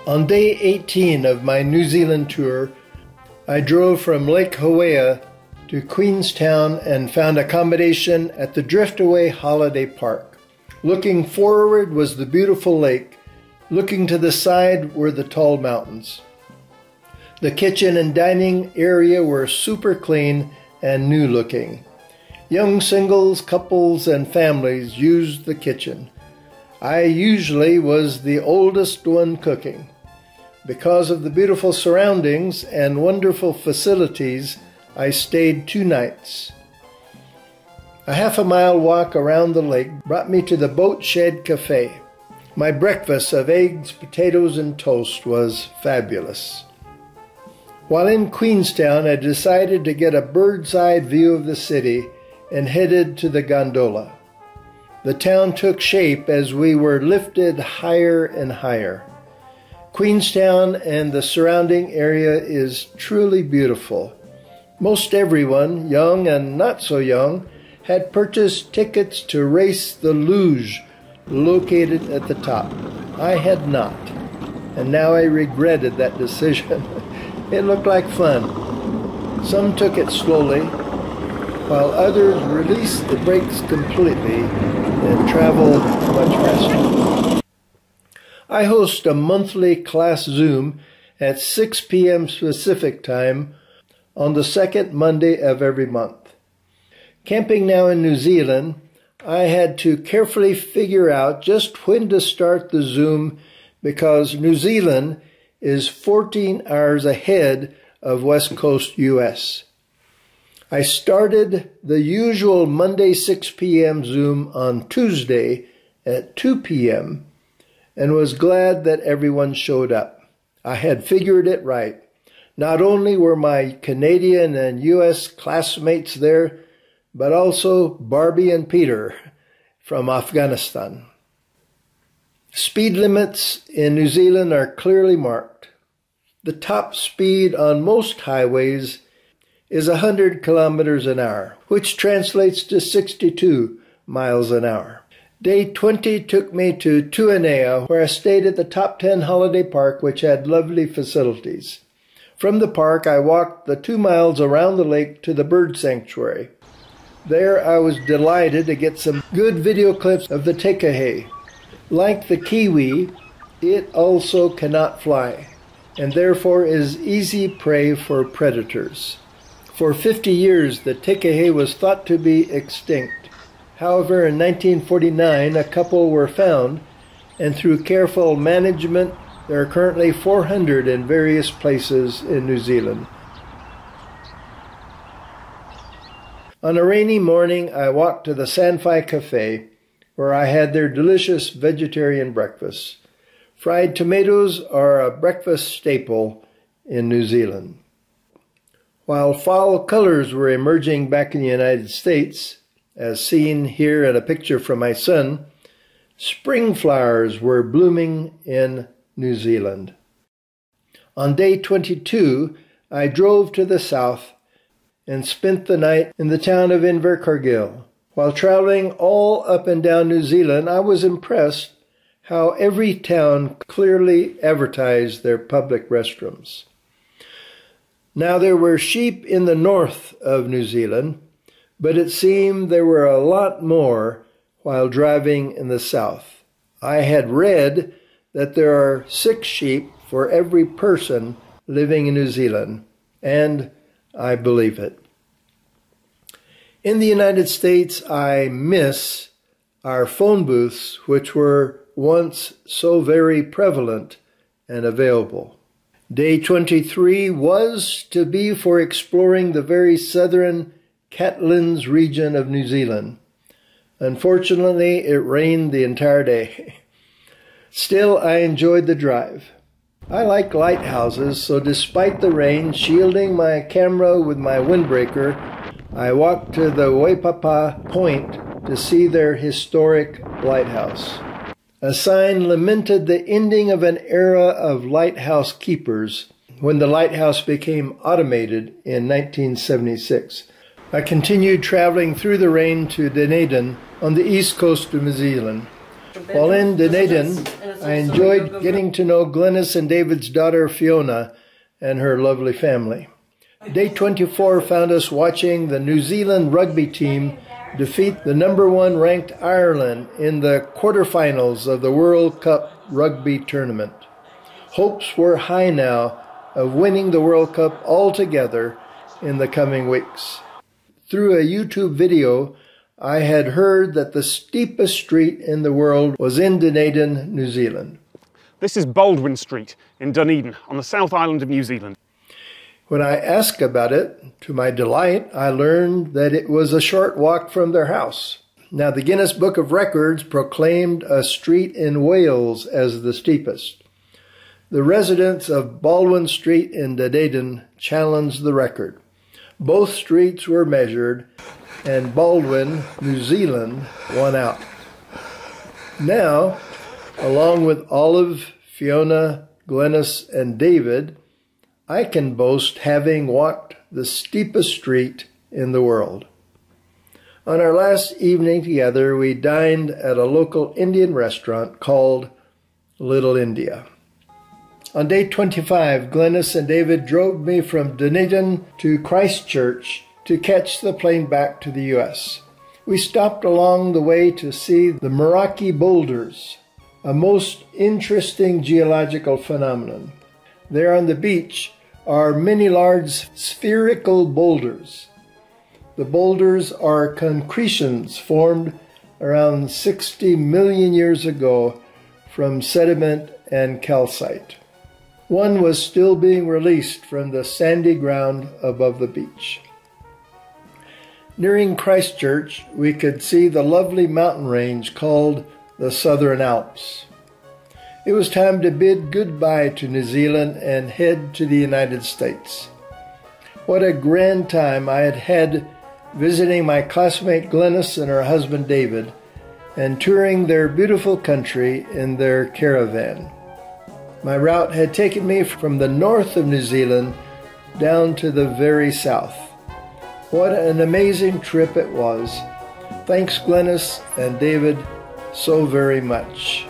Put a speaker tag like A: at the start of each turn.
A: On day 18 of my New Zealand tour, I drove from Lake Hawea to Queenstown and found accommodation at the Driftaway Holiday Park. Looking forward was the beautiful lake. Looking to the side were the tall mountains. The kitchen and dining area were super clean and new looking. Young singles, couples, and families used the kitchen. I usually was the oldest one cooking. Because of the beautiful surroundings and wonderful facilities, I stayed 2 nights. A half-a-mile walk around the lake brought me to the Boat Shed Cafe. My breakfast of eggs, potatoes, and toast was fabulous. While in Queenstown, I decided to get a bird's-eye view of the city and headed to the gondola. The town took shape as we were lifted higher and higher. Queenstown and the surrounding area is truly beautiful. Most everyone, young and not so young, had purchased tickets to race the luge located at the top. I had not, and now I regretted that decision. It looked like fun. Some took it slowly, while others released the brakes completely and traveled much faster. I host a monthly class Zoom at 6 p.m. Pacific time on the second Monday of every month. Camping now in New Zealand, I had to carefully figure out just when to start the Zoom because New Zealand is 14 hours ahead of West Coast U.S. I started the usual Monday 6 p.m. Zoom on Tuesday at 2 p.m. and was glad that everyone showed up. I had figured it right. Not only were my Canadian and U.S. classmates there, but also Barbie and Peter from Afghanistan. Speed limits in New Zealand are clearly marked. The top speed on most highways is 100 kilometers an hour, which translates to 62 miles an hour. Day 20 took me to Tuanea, where I stayed at the Top 10 Holiday Park, which had lovely facilities. From the park, I walked the 2 miles around the lake to the bird sanctuary. There, I was delighted to get some good video clips of the tekahe. Like the kiwi, it also cannot fly, and therefore is easy prey for predators. For 50 years, the tekahe was thought to be extinct. However, in 1949, a couple were found, and through careful management, there are currently 400 in various places in New Zealand. On a rainy morning, I walked to the Sanfai Cafe, where I had their delicious vegetarian breakfast. Fried tomatoes are a breakfast staple in New Zealand. While fall colors were emerging back in the United States, as seen here in a picture from my son, spring flowers were blooming in New Zealand. On day 22, I drove to the south and spent the night in the town of Invercargill. While traveling all up and down New Zealand, I was impressed how every town clearly advertised their public restrooms. Now there were sheep in the north of New Zealand, but it seemed there were a lot more while driving in the south. I had read that there are 6 sheep for every person living in New Zealand, and I believe it. In the United States, I miss our phone booths, which were once so very prevalent and available. Day 23 was to be for exploring the very southern Catlins region of New Zealand. Unfortunately, it rained the entire day. Still, I enjoyed the drive. I like lighthouses, so despite the rain, shielding my camera with my windbreaker, I walked to the Waipapa Point to see their historic lighthouse. A sign lamented the ending of an era of lighthouse keepers when the lighthouse became automated in 1976. I continued traveling through the rain to Dunedin on the east coast of New Zealand. While in Dunedin, I enjoyed getting to know Glennis and David's daughter Fiona and her lovely family. Day 24 found us watching the New Zealand rugby team defeat the #1 ranked Ireland in the quarterfinals of the World Cup rugby tournament. Hopes were high now of winning the World Cup altogether in the coming weeks. Through a YouTube video, I had heard that the steepest street in the world was in Dunedin, New Zealand.
B: This is Baldwin Street in Dunedin on the South Island of New Zealand.
A: When I asked about it, to my delight, I learned that it was a short walk from their house. Now, the Guinness Book of Records proclaimed a street in Wales as the steepest. The residents of Baldwin Street in Dunedin challenged the record. Both streets were measured, and Baldwin, New Zealand, won out. Now, along with Olive, Fiona, Glennis, and David, I can boast having walked the steepest street in the world. On our last evening together, we dined at a local Indian restaurant called Little India. On day 25, Glennis and David drove me from Dunedin to Christchurch to catch the plane back to the U.S. We stopped along the way to see the Meraki boulders, a most interesting geological phenomenon. There on the beach are many large spherical boulders. The boulders are concretions formed around 60 million years ago from sediment and calcite. One was still being released from the sandy ground above the beach. Nearing Christchurch, we could see the lovely mountain range called the Southern Alps. It was time to bid goodbye to New Zealand and head to the United States. What a grand time I had had visiting my classmate Glennis and her husband David and touring their beautiful country in their caravan. My route had taken me from the north of New Zealand down to the very south. What an amazing trip it was. Thanks, Glennis and David, so very much.